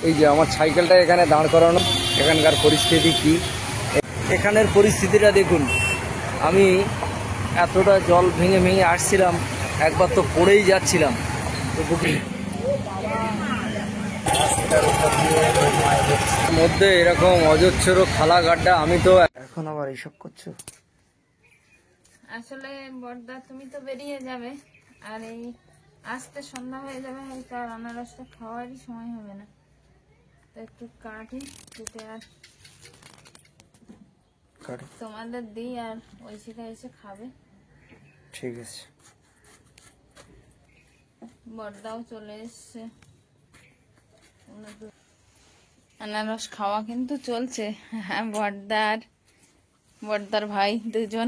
এই যে আমার সাইকেলটা এখানে দাঁড় করানো, এখানকার পরিস্থিতি কি, এখানের পরিস্থিতিটা দেখুন। আমি এতটা জল ভেঙে ভেঙে আসছিলাম, একবার তো পড়েই যাচ্ছিলাম। মধ্যে এরকম অজস্র খালা গাড্ডা, আমি তো এখন আবার এইসব করছো। আসলে বড়দা তুমি তো বেরিয়ে যাবে, আর এই আসতে সন্ধ্যা হয়ে যাবে, হয়তো আর আনারসটা খাওয়ারই সময় হবে না। তো একটু কাটি, কেটে আর তোমাদের দিই, আর ঐশিকা এসে খাবে। ঠিক আছে। বড়দাও চলে এসছে। আনারস খাওয়া কিন্তু চলছে। হ্যাঁ, বড়দার ভাই দুজন,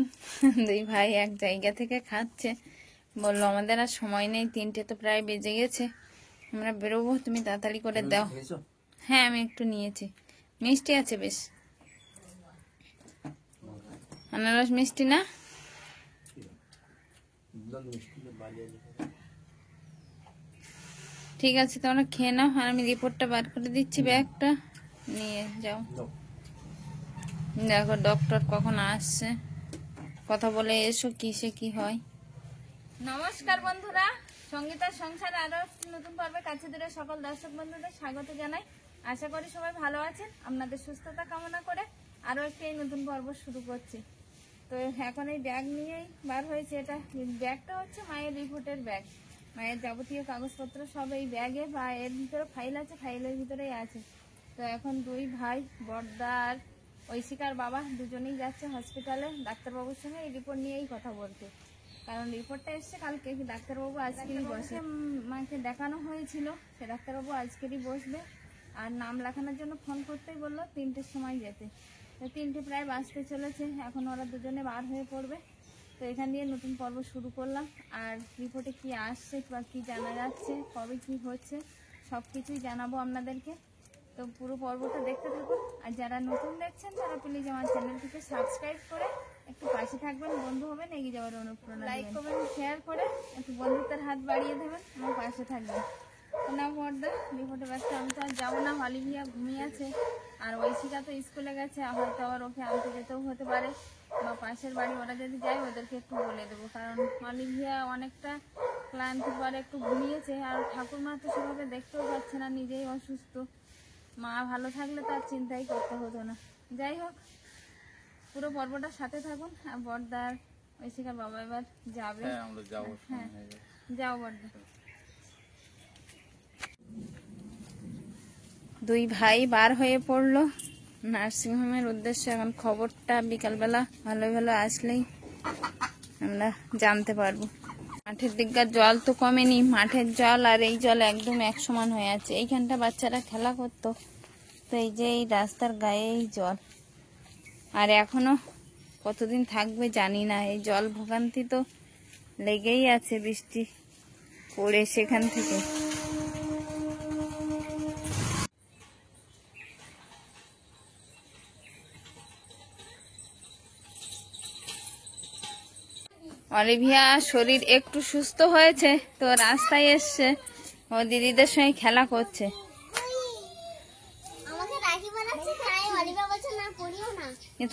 দুই ভাই এক জায়গা থেকে খাচ্ছে। বললো আমাদের আর সময় নেই, 3টে তো প্রায় বেজে গেছে, আমরা বেরোবো, তুমি তাড়াতাড়ি করে দাও। হ্যাঁ, আমি একটু নিয়েছি, মিষ্টি আছে বেশ। আনারস মিষ্টি না? ঠিক আছে, তোমরা খেয়ে নাও, আর আমি রিপোর্টটা বার করে দিচ্ছি, ব্যাগটা নিয়ে যাও। দেখো ডক্টর কখন আসছে, কথা বলে এসো কিসে কি হয়। নমস্কার বন্ধুরা, সঙ্গীতার সংসার আরো নতুন পর্বে কাছে দূরে সকল দর্শক বন্ধুদের স্বাগত জানাই। আশা করি সবাই ভালো আছেন, আপনাদের সুস্থতা কামনা করে আরো একটি নতুন পর্ব শুরু করছি। তো এখন এই ব্যাগ নিয়েই বার হয়েছে। এটা ব্যাগটা হচ্ছে মায়ের রিপোর্টের ব্যাগ, মায়ের যাবতীয় কাগজপত্র সব এই ব্যাগে, বা এর ভিতরে ফাইল আছে, ফাইলের ভিতরেই আছে। তো এখন দুই ভাই, বড়দা আর ঐশিকার বাবা, দুজনেই যাচ্ছে হসপিটালে ডাক্তারবাবুর সঙ্গে এই রিপোর্ট নিয়েই কথা বলতে। কারণ রিপোর্টটা এসছে কালকে, ডাক্তারবাবু আজকেরই বসে। মাকে দেখানো হয়েছিল, সে ডাক্তারবাবু আজকেরই বসবে। আর নাম লেখানোর জন্য ফোন করতেই বললো 3টের সময় যেতে। তো 3টে প্রায় বাজতে চলেছে, এখন ওরা দুজনে বার হয়ে পড়বে। তো এখান দিয়ে নতুন পর্ব শুরু করলাম। আর রিপোর্টে কি আসছে বা কি জানা যাচ্ছে, কবে কি হচ্ছে, সব কিছুই জানাবো আপনাদেরকে। তো পুরো পর্বটা দেখতে থাকুন। আর যারা নতুন দেখছেন তারা প্লিজ আমার চ্যানেলটিকে সাবস্ক্রাইব করে একটু পাশে থাকবেন, বন্ধু হবেন, এগিয়ে যাওয়ার অনুপ্রেরণা, লাইক করবেন, শেয়ার করে একটু বন্ধুত্বের হাত বাড়িয়ে দেবেন, আমার পাশে থাকবেন। না বড়দা, রিপোর্টে ব্যস্ত, আমি তো আর যাবো না, অলিভিয়া ঘুমিয়ে আছে। আর ঐশিকা তো স্কুলে গেছে, হয়তো আবার ওকে আনতে যেতেও হতে পারে, বা পাশের বাড়ি ওরা যদি যায় ওদেরকে একটু বলে দেবো। কারণ অলিভিয়া অনেকটা ক্লান্তি পরে একটু ঘুমিয়েছে, আর ঠাকুরমা তো সেভাবে দেখতেও পাচ্ছে না, নিজেই অসুস্থ। মা ভালো থাকলে তার চিন্তাই করতে হতো না। যাই হোক, পুরো পর্বটার সাথে থাকুন। আর বড়দার ঐশিকার বাবা এবার যাবে। হ্যাঁ, যাও বড়দা। দুই ভাই বার হয়ে পড়লো নার্সিংহোমের উদ্দেশ্যে। এখন খবরটা বিকালবেলা ভালো ভালো আসলেই আমরা জানতে পারবো। মাঠের দিককার জল তো কমেনি, মাঠের জল আর এই জল একদম এক সমান হয়ে আছে। এইখানটা বাচ্চারা খেলা করতো, তো এই যে এই রাস্তার গায়ে এই জল, আর এখনো কতদিন থাকবে জানি না। এই জল ভোগান্তি তো লেগেই আছে, বৃষ্টি পড়ে সেখান থেকে। অলিভিয়া শরীর একটু সুস্থ হয়েছে, তো রাস্তায় এসছে, ও দিদিদের সঙ্গে খেলা করছে।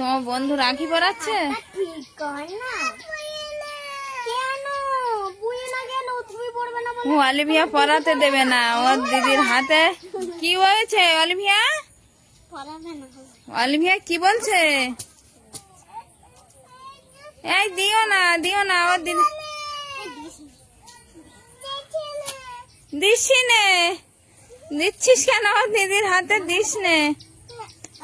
তোমার বন্ধু রাখি পরাচ্ছে? অলিভিয়া পরাতে দেবে না, ওর দিদির হাতে। কি হয়েছে অলিভিয়া? অলিভিয়া কি বলছে? এই দিও না, ওর দিদি দিস নে, দিচ্ছিস কেন? ওর দিদির হাতে দিস নে।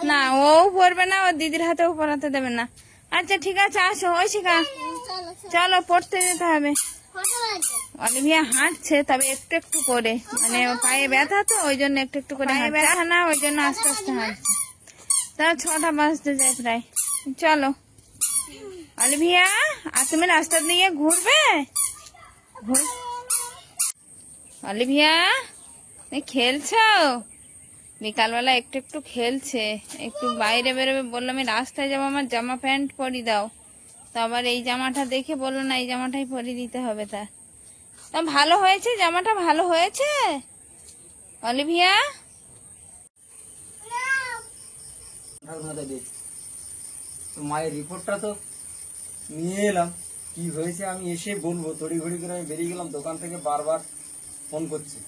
না, ও পড়বে না, ওর দিদির হাতেও পড়াতে দেবে না। আচ্ছা ঠিক আছে, আসো ঐশিকা, চলো পড়তে যেতে হবে। অলিভিয়া হাঁটছে, তবে একটু একটু করে, মানে পায়ে ব্যথা তো ওই জন্য একটু একটু করে, ব্যথা না ওই জন্য আস্তে আস্তে হাঁটছে। তা 6টা বাজতে যায় প্রায়। চলো অলিভিয়া, আর তুমি রাস্তা দিয়ে ঘুরবে? অলিভিয়া তুমি খেলছো? বিকালবেলা একটু একটু খেলছে, একটু বাইরে বেরোবে। বললাম আমি রাস্তায় যাবো, আমার জামা প্যান্ট পরিয়ে দাও, তো আবার এই জামাটা দেখে বললো না এই জামাটাই পরিয়ে দিতে হবে। তা ভালো হয়েছে জামাটা, ভালো হয়েছে অলিভিয়া? তো মায়ের রিপোর্টটা তো নিয়ে এলাম, কি হয়েছে আমি এসে বলবো। তড়িঘড়ি করে আমি বেরিয়ে গেলাম, দোকান থেকে বারবার ফোন করছে।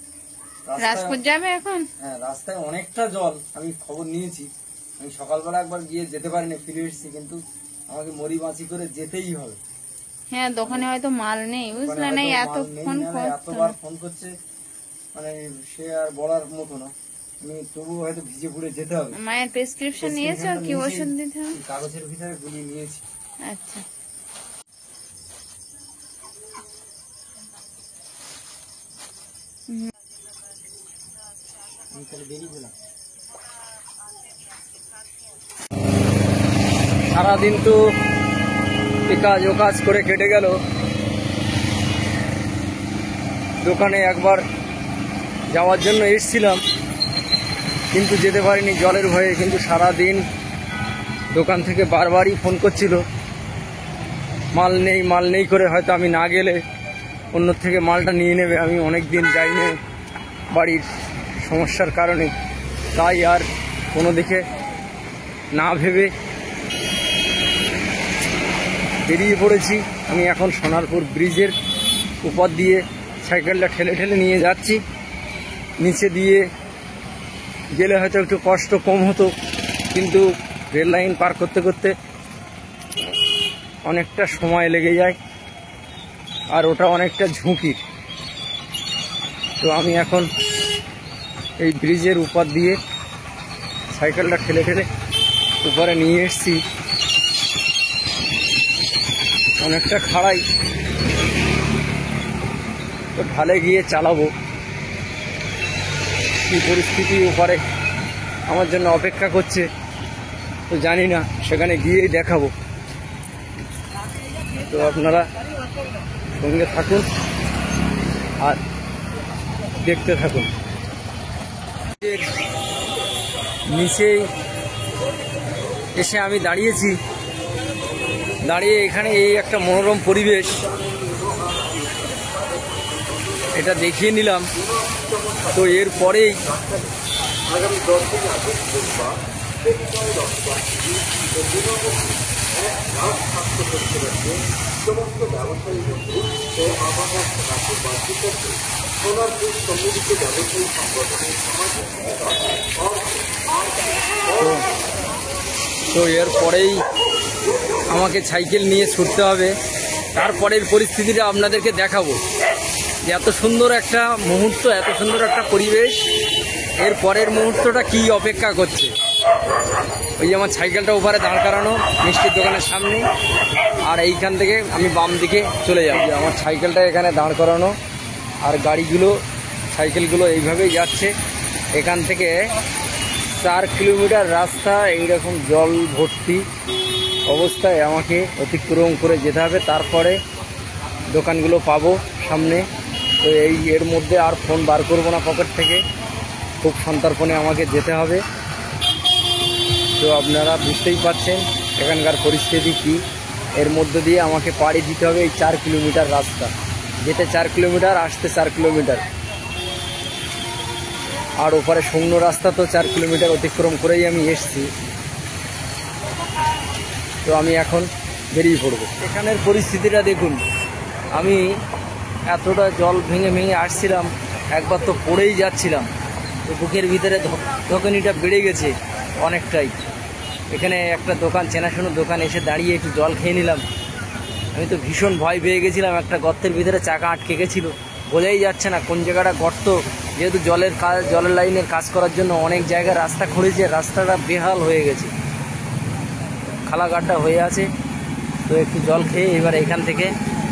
রাজপুর যাবে এখন? হ্যাঁ, রাস্তায় অনেকটা জল, আমি খবর নিয়েছি। আমি সকালবেলা একবার গিয়ে যেতে পারিনি, ফিরে এসেছি, কিন্তু আমাকে মরি বাঁচি করে যেতেই হবে। হ্যাঁ, দোকানে হয়তো মাল নেই, বুঝলে না, এতবার ফোন করছে, মানে সে আর বলার মতো না। আমি তবু হয়তো ভিজে পুড়ে যেতে হবে। মায়ের প্রেসক্রিপশন নিয়েছো? কি ওষুধ দিতে হবে? কাগজের ভিতরে গুলিয়ে নিয়েছি। আচ্ছা, সারাদিন তো একাজ ও কাজ করে কেটে গেল। দোকানে একবার যাওয়ার জন্য এসেছিলাম, কিন্তু যেতে পারিনি জলের ভয়ে। কিন্তু সারাদিন দোকান থেকে বারবারই ফোন করছিল, মাল নেই মাল নেই করে। হয়তো আমি না গেলে অন্য থেকে মালটা নিয়ে নেবে। আমি অনেক দিন যাইনি বাড়ির সমস্যার কারণে, তাই আর কোনো দিকে না ভেবে বেরিয়ে পড়েছি। আমি এখন সোনারপুর ব্রিজের উপর দিয়ে সাইকেলটা ঠেলে ঠেলে নিয়ে যাচ্ছি। নিচে দিয়ে গেলে হয়তো একটু কষ্ট কম হতো, কিন্তু রেল লাইন পার করতে করতে অনেকটা সময় লেগে যায়, আর ওটা অনেকটা ঝুঁকির। তো আমি এখন এই ব্রিজের উপর দিয়ে সাইকেলটা ঠেলে ঠেলে উপরে নিয়ে এসেছি। অনেকটা খাড়াই, তো ঢালে গিয়ে চালাবো। কি পরিস্থিতি উপরে আমার জন্য অপেক্ষা করছে তো জানি না, সেখানে গিয়েই দেখাবো। তো আপনারা সঙ্গে থাকুন আর দেখতে থাকুন। নিচেই এসে আমি দাঁড়িয়েছি, দাঁড়িয়ে এখানে এই একটা মনোরম পরিবেশ, এটা দেখিয়ে নিলাম। তো এরপরেই তো এরপরেই আমাকে সাইকেল নিয়ে ছুটতে হবে। তারপরের পরিস্থিতিটা আপনাদেরকে দেখাবো, যে এত সুন্দর একটা মুহূর্ত, এত সুন্দর একটা পরিবেশ, এর পরের মুহূর্তটা কি অপেক্ষা করছে। ওই যে আমার সাইকেলটা উপরে দাঁড় করানো মিষ্টির দোকানের সামনে, আর এইখান থেকে আমি বাম দিকে চলে যাব। আমার সাইকেলটা এখানে দাঁড় করানো, আর গাড়িগুলো সাইকেলগুলো এইভাবেই যাচ্ছে। এখান থেকে 4 কিলোমিটার রাস্তা এইরকম জল ভর্তি অবস্থায় আমাকে অতিক্রম করে যেতে হবে। তারপরে দোকানগুলো পাবো সামনে। তো এর মধ্যে আর ফোন বার করবো না পকেট থেকে, খুব সন্তর্পণে আমাকে যেতে হবে। তো আপনারা বুঝতেই পারছেন এখানকার পরিস্থিতি কি। এর মধ্য দিয়ে আমাকে পাড়ি দিতে হবে এই 4 কিলোমিটার রাস্তা, যেতে 4 কিলোমিটার, আসতে 4 কিলোমিটার। আর ওপারে শূন্য রাস্তা, তো 4 কিলোমিটার অতিক্রম করেই আমি এসছি। তো আমি এখন বেরিয়ে পড়বো। এখানের পরিস্থিতিটা দেখুন, আমি এতটা জল ভেঙে ভেঙে আসছিলাম, একবার তো পড়েই যাচ্ছিলাম। তো বুকের ভিতরে ধকনিটা বেড়ে গেছে অনেকটাই। এখানে একটা দোকান, চেনাশোনা দোকান, এসে দাঁড়িয়ে একটু জল খেয়ে নিলাম। আমি তো ভীষণ ভয় পেয়ে গেছিলাম, একটা গর্তের ভিতরে চাকা আটকে গেছিল, বোঝাই যাচ্ছে না কোন জায়গাটা গর্ত। যেহেতু জলের লাইনের কাজ করার জন্য অনেক জায়গায় রাস্তা খুঁড়েছে, রাস্তাটা বেহাল হয়ে গেছে, খালাঘাটটা হয়ে আছে। তো একটু জল খেয়ে এবার এখান থেকে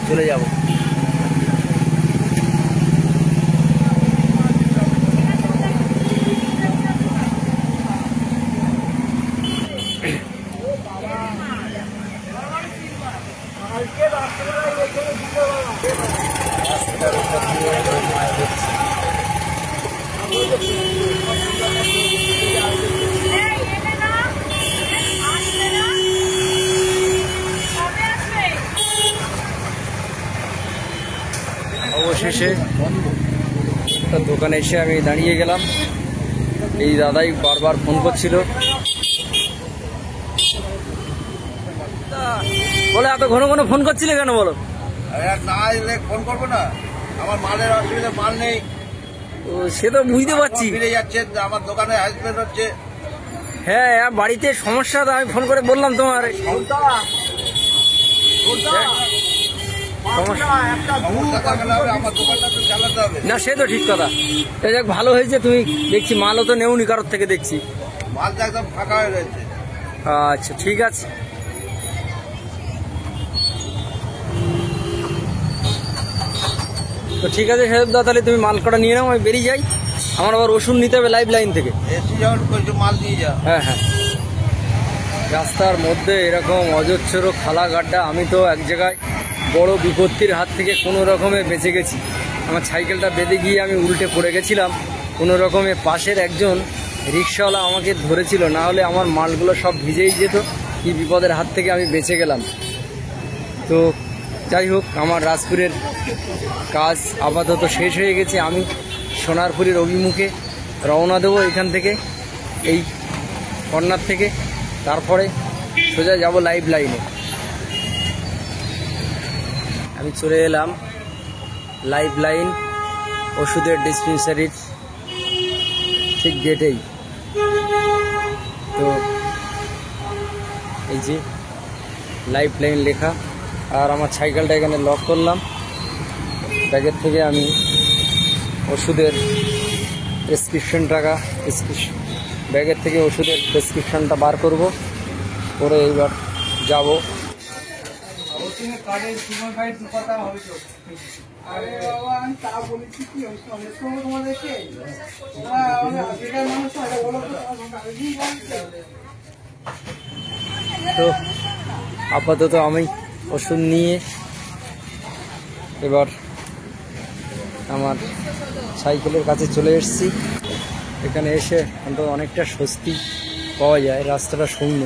চলে যাব। অবশেষে একটা দোকানে এসে আমি দাঁড়িয়ে গেলাম। এই দাদাই বারবার ফোন করছিল, বলে এত ঘন ঘন ফোন করছিলে কেন বলো? না এলে ফোন করবো না, আমার মালের অসুবিধা, মাল নেই। ও, সে তো বুঝতে পারছি। ফিরে যাচ্ছে, আমার দোকানে হাজবেন্ড হচ্ছে। হ্যাঁ, বাড়িতে সমস্যা, তো আমি ফোন করে বললাম তোমার সমস্যা থাকলে হবে, আমার দোকানটা তো চালাতে হবে। না, সে তো ঠিক কথা। যাই হোক, ভালো হয়েছে তুমি দেখছি মালও তো নেওনি কারোর থেকে দেখছি। মালটা একদম ফাঁকা হয়ে রয়েছে। আচ্ছা, ঠিক আছে। তো ঠিক আছে সাহেব দা, তাহলে তুমি মাল কটা নিয়ে নাও, আমি বেরিয়ে যাই। আমার আবার ওষুধ নিতে হবে লাইফ লাইন থেকে। এসি যখন কিছু মাল দিয়ে যা। হ্যাঁ হ্যাঁ, রাস্তার মধ্যে এরকম অজস্র খালা গাড্ডা, আমি তো এক জায়গায় বড় বিপত্তির হাত থেকে কোনো রকমে বেঁচে গেছি। আমার সাইকেলটা বেঁধে গিয়ে আমি উল্টে পড়ে গেছিলাম, কোনো রকমে পাশের একজন রিক্সাওয়ালা আমাকে ধরেছিল, না হলে আমার মালগুলো সব ভিজেই যেত। কি বিপদের হাত থেকে আমি বেঁচে গেলাম। তো যাই হোক, আমার রাজপুরের কাজ আপাতত শেষ হয়ে গেছে। আমি সোনারপুরের অভিমুখে রওনা দেবো এখান থেকে, এই কর্নার থেকে। তারপরে সোজা যাব লাইফ লাইনে। আমি চলে এলাম লাইফ লাইন ওষুধের ডিসপেন্সারির ঠিক গেটেই। তো এই যে লাইফ লাইন লেখা, আর আমার সাইকেলটা এখানে লক করলাম। ব্যাগের থেকে আমি ওষুধের ব্যাগের থেকে ওষুধের প্রেসক্রিপশনটা বার করব, করে এইবার যাব। তো আপাতত আমি ওষুধ নিয়ে এবার আমার সাইকেলের কাছে চলে এসেছি। এখানে এসে অন্তত অনেকটা স্বস্তি পাওয়া যায়, রাস্তাটা শূন্য।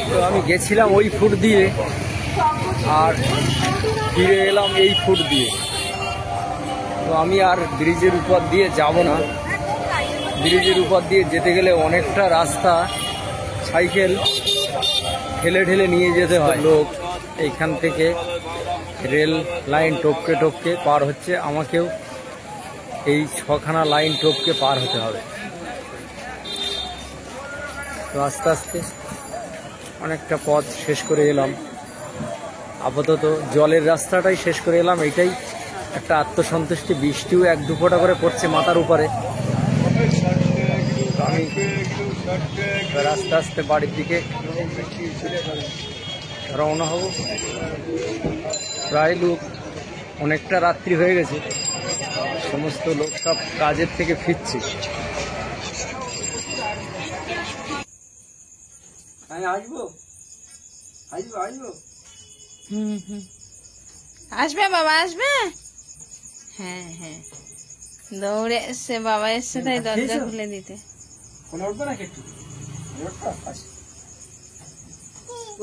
তো আমি গেছিলাম ওই ফুট দিয়ে, আর ফিরে এলাম এই ফুট দিয়ে। তো আমি আর ব্রিজের উপর দিয়ে যাব না। ব্রিজের উপর দিয়ে যেতে গেলে অনেকটা রাস্তা সাইকেল ঠেলে ঠেলে নিয়ে যেতে হয়। লোক এইখান থেকে রেল লাইন টপকে টপকে পার হচ্ছে, আমাকেও এই 6খানা লাইন টপকে পার হতে হবে। তো আস্তে আস্তে অনেকটা পথ শেষ করে এলাম। আপাতত জলের রাস্তাটাই শেষ করে এলাম, এইটাই একটা আত্মসন্তুষ্টি। বৃষ্টিও 1-2 ফোঁটা করে পড়ছে মাথার উপরে। আমি আস্তে আস্তে বাড়ির দিকে রওনা হব। প্রায় লোক, অনেকটা রাত্রি হয়ে গেছে, সমস্ত লোক সব কাজের থেকে ফিরছে। আমি আসবো। আসবে বাবা, আসবে। হ্যাঁ হ্যাঁ, দৌড়ে এসছে বাবা, এসছে তাই দরজা খুলে দিতে। উঠবে নাকি একটু?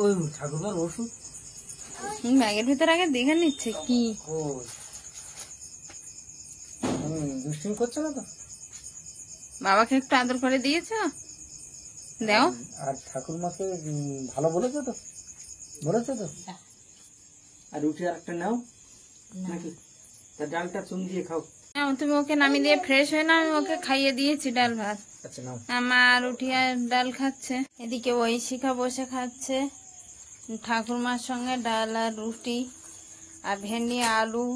ওই ঠাকুরমার ওষুধ ব্যাগের ভিতরে আগে দেখে নিচ্ছে কি। দুষ্টুমি করছো না তো? বাবাকে একটু আদর করে দিয়েছো? দাও। আর ঠাকুরমাকে ভালো বলেছো তো? আর রুটি আর একটা নাও নাকি? ডালটা চুন দিয়ে খাও। তুমি ওকে নামিয়ে দিয়ে ফ্রেশ হয়ে না, আমি ওকে খাইয়ে দিয়েছি ডাল ভাত। আচ্ছা নাও। আমার রুটি আর ডাল খাচ্ছে, এদিকে ওই শিখা বসে খাচ্ছে ঠাকুরমার সঙ্গে ডাল আর রুটি আর ভেন্ডি আলু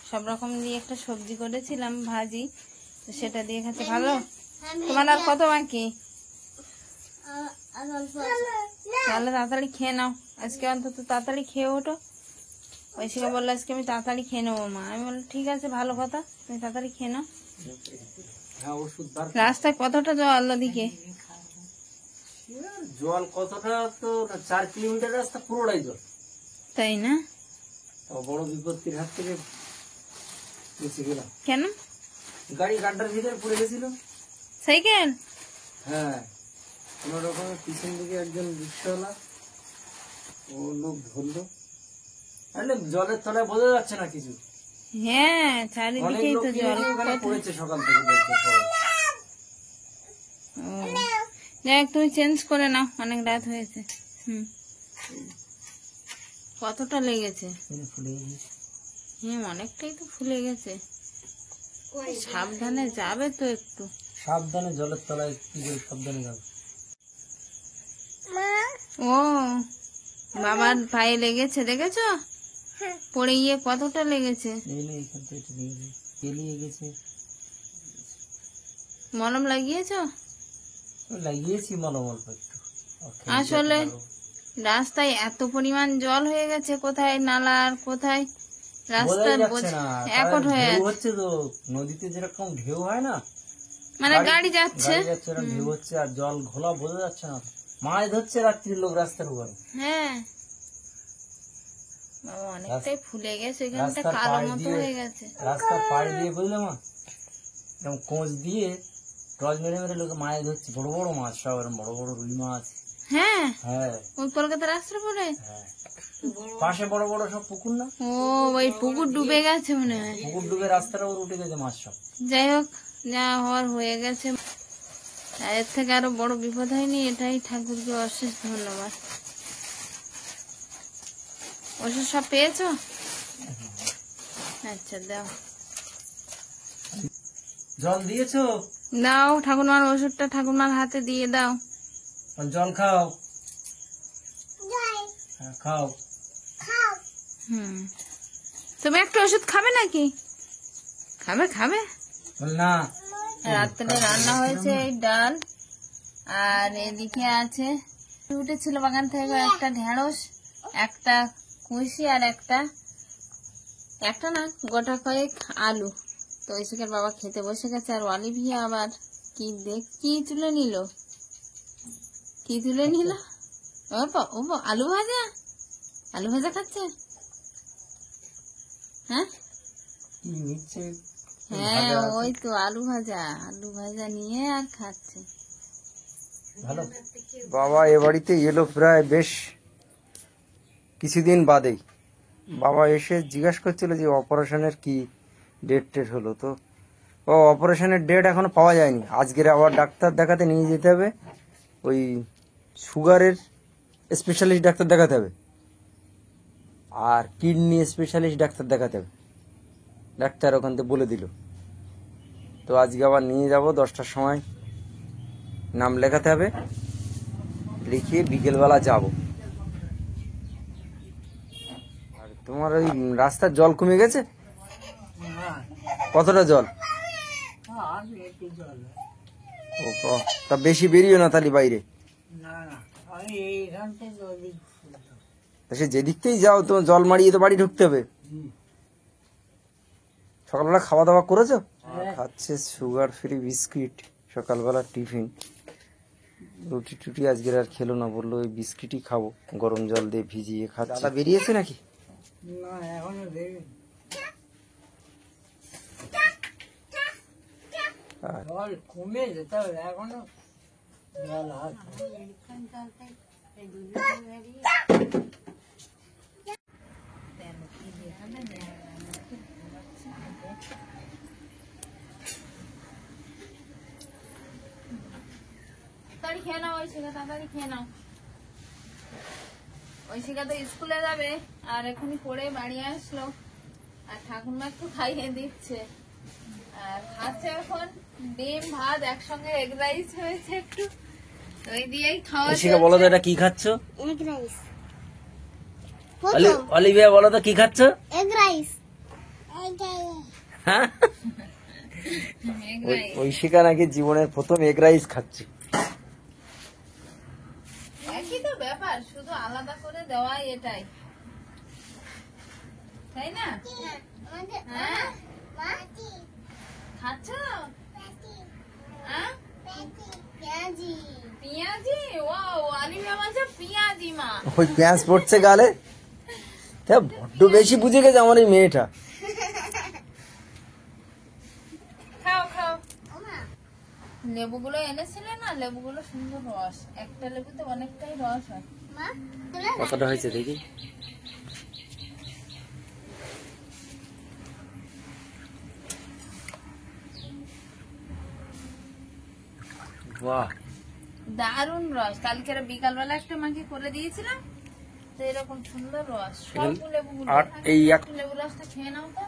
সব রকম দিয়ে একটা সবজি করেছিলাম ভাজি, তো সেটা দিয়ে খাচ্ছে। ভালো? তোমার আর কত বাকি? তাহলে তাড়াতাড়ি খেয়ে নাও, আজকে অন্তত তাড়াতাড়ি খেয়ে ওঠো। ঐশিকা বললো আজকে আমি তাড়াতাড়ি খেয়ে নেবো মা। আমি বললাম ঠিক আছে, ভালো কথা, তুমি তাড়াতাড়ি খেয়ে নাও। রাস্তায় কতটা জল ওদিকে? জল কতটা, তো 4 কিলোমিটার রাস্তা পুরোটাই জল। তাই না? বড় বিপত্তির হাত থেকে বেঁচে গেলাম। কেন? গাড়ি গাড্ডার ভিতরে পড়ে গেছিল সাইকেল। হ্যাঁ, কোন রকমের পিছন দিকে একজন রিক্সাওয়ালা ও লোক ধরলো। আরে জলের তলায় বোঝা যাচ্ছে না কিছু। হ্যাঁ, চারিদিকেই তো জল পড়েছে সকাল থেকে দেখতে সবাই। যাই হোক, তুমি চেঞ্জ করে নাও, অনেক রাত হয়েছে। হুম, কতটা লেগেছে? ফুলে গেছে। হ্যাঁ, অনেকটাই তো ফুলে গেছে। সাবধানে যাবে তো একটু। সাবধানে জলের তলায় কি করে সাবধানে যাবে? ও বাবার পায়ে লেগেছে, দেখেছো? পড়ে গিয়ে কতটা লেগেছে। এই না, এখান থেকে একটু লেগেছে, কেলিয়ে গেছে। মলম লাগিয়েছো? লাগিয়েছি মলম অল্প একটু। আসলে রাস্তায় এত পরিমাণ জল হয়ে গেছে, কোথায় নালা আর কোথায় রাস্তা একট হয়ে ঢেউ আছে। হচ্ছে তো, নদীতে যেরকম ঢেউ হয় না, মানে গাড়ি যাচ্ছে। গাড়ি যাচ্ছে, ওরকম ঢেউ হচ্ছে, আর জল ঘোলা বোঝা যাচ্ছে না। মাছ ধরছে রাত্রির লোক রাস্তার উপরে। হ্যাঁ, বাবা অনেকটাই ফুলে গেছে, এখানটা রাস্তার কালো পাড় মতো দিয়ে- হয়ে গেছে। রাস্তার পাড় দিয়ে বুঝলে মা, এরকম কোঁচ দিয়ে টর্চ মেরে মেরে লোকে মাছ ধরছে, বড় বড় মাছ, সব এরকম বড় বড় রুই মাছ। হ্যাঁ, হ্যাঁ ওই কলকাতার রাস্তার পরে। হ্যাঁ, পাশে বড় বড় সব পুকুর না, ও ওই পুকুর ডুবে গেছে মনে হয়। পুকুর ডুবে রাস্তার উপর উঠে গেছে মাছ সব। যাই হোক, যা হওয়ার হয়ে গেছে। আর এর থেকে আরো বড় বিপদ হয়নি, এটাই ঠাকুরকে অশেষ ধন্যবাদ। ওষুধ সব পেয়েছো? আচ্ছা দাও জল দিয়েছো? দাও, ঠাকুরমার ওষুধটা ঠাকুরমার হাতে দিয়ে দাও। জল খাও। হ্যাঁ, খাও। হুম, তুমি একটু ওষুধ খাবে নাকি? খাবে খাবে। বল না। রাত্রে রান্না হয়েছে এই ডাল, আর এদিকে আছে উঠেছিল বাগান থেকে একটা ঢেঁড়স, একটা কুশি, আর একটা না গোটা কয়েক আলু। তো ঐশিকার বাবা খেতে বসে গেছে, আর অলিভিয়া আবার কি তুলে নিল, ও আলু ভাজা খাচ্ছে। হ্যাঁ কি নিচ্ছে? হ্যাঁ, ওই তো আলু ভাজা নিয়ে আর খাচ্ছে। ভালো। বাবা এ বাড়িতে এলো প্রায় বেশ কিছুদিন বাদেই। বাবা এসে জিজ্ঞাসা করছিল যে অপারেশনের কি ডেট হলো, তো ও অপারেশনের ডেট এখনো পাওয়া যায়নি। আজকের আবার ডাক্তার দেখাতে নিয়ে যেতে হবে, ওই সুগারের স্পেশালিস্ট ডাক্তার দেখাতে হবে, আর কিডনি স্পেশালিস্ট ডাক্তার দেখাতে হবে। ডাক্তার ওখান থেকে বলে দিল। তো আজকে আবার নিয়ে যাব, 10টার সময় নাম লেখাতে হবে, লিখিয়ে বিকেলবেলা যাব। আর তোমার ওই রাস্তার জল কমে গেছে? কতটা জল? ও তা বেশি বেরিও না তাহলে বাইরে। তা সে যেদিক থেকেই যাও, তোমার জল মারিয়ে তো বাড়ি ঢুকতে হবে। সকালবেলা খাওয়া দাওয়া করেছো? খাচ্ছে সুগার ফ্রি বিস্কিট, সকালবেলা টিফিন। রুটি টুটি আজকের আর খেলো না, বললো ওই বিস্কিটই খাবো, গরম জল দিয়ে ভিজিয়ে খাচ্ছে। দাদা বেরিয়েছে নাকি? তাড়াতাড়ি খেয়ে নাও ঐশিকা, তাড়াতাড়ি খেয়ে নাও। ঐশিকা তো স্কুলে যাবে, আর এখনই পড়ে বাড়ি আসলো, আর ঠাকুরমা একটু খাইয়ে দিচ্ছে, আর খাচ্ছে এখন ডিম ভাত একসঙ্গে, এগ রাইস হয়েছে একটু, ওই দিয়েই খাওয়া। ঐশিকা বলো তো এটা কি খাচ্ছ? Egg rice. অলিভিয়া বলো তো কি খাচ্ছ? Egg rice. হ্যাঁ, ঐশিকা নাকি জীবনের প্রথম এগ রাইস খাচ্ছে। একই তো ব্যাপার, শুধু আলাদা করে দেওয়াই এটাই, তাই না? হ্যাঁ, খাচ্ছ? হ্যাঁ? পেঁয়াজি? ও অলিভিয়া বলছে পেঁয়াজি মা। ওই পেঁয়াজ পড়ছে গালে, বড্ড বেশি বুঝে গেছে আমার এই মেয়েটা। খাও খাও। লেবুগুলো এনেছিলে না, লেবুগুলো সুন্দর রস, একটা লেবুতে অনেকটাই রস হয়। কতটা হয়েছে দেখি? বাহ, দারুণ রস, কালকে বিকালবেলা একটা মাকে করে দিয়েছিলাম, তো এরকম সুন্দর রস। সব লেবুগুলো আর এই লেবু রসটা খেয়ে নাও তো,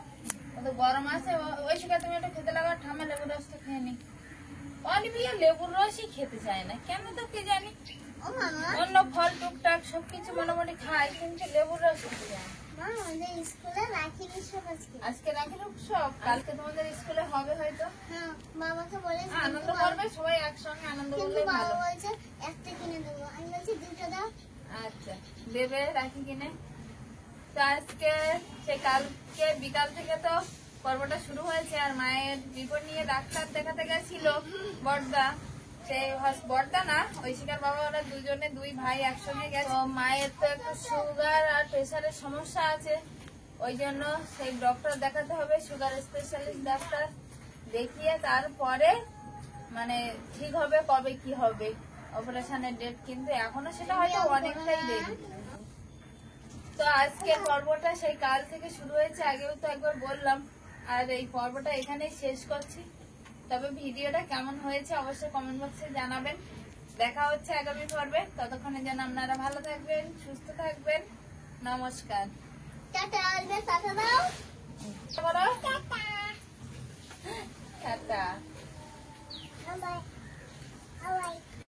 ও তো গরম আছে, ওই সময় তুমি একটা খেতে লাগা, ঠান্ডা লেবু রসটা খেয়ে নি। অনিবিয়া লেবুর রসই খেতে চায় না কেন, তো কি জানি। অন্য ফল টুকটাক সবকিছু মোটামুটি খায়, কিন্তু লেবুর রস খেতে চায় না। আজকে রাখির উৎসব, কালকে তোমাদের স্কুলে হবে হয়তো, বাবাকে বলেছি আনন্দ করবে সবাই একসঙ্গে, আনন্দ করলে বাবা ভালো। বলছে একটা কিনে দেবো, আমি বলছি দুটো দাও। আচ্ছা দেবে রাখি কিনে। তো আজকে সে কালকে বিকাল থেকে তো পর্বটা শুরু হয়েছে, আর মায়ের রিপোর্ট নিয়ে ডাক্তার দেখাতে গেছিল বড়দা। সেই বড়দা না, ঐশিকার বাবা, ওরা দুজনে দুই ভাই একসঙ্গে গেছে। তো মায়ের তো একটু সুগার আর প্রেশারের সমস্যা আছে, ওই জন্য সেই ডক্টর দেখাতে হবে, সুগার স্পেশালিস্ট ডাক্তার দেখিয়ে তারপরে মানে ঠিক হবে কবে কি হবে অপারেশনের ডেট, কিন্তু এখনো সেটা হয়তো অনেকটাই দেরি। তো আজকে পর্বটা সেই কাল থেকে শুরু হয়েছে, আগেও তো একবার বললাম, আর এই পর্বটা এখানেই শেষ করছি। তবে ভিডিওটা কেমন হয়েছে অবশ্যই কমেন্ট বক্সে জানাবেন। দেখা হচ্ছে আগামী পর্বে, ততক্ষণে যেন আপনারা ভালো থাকবেন, সুস্থ থাকবেন। নমস্কার। টাটা, টাটা দাও। টাটা।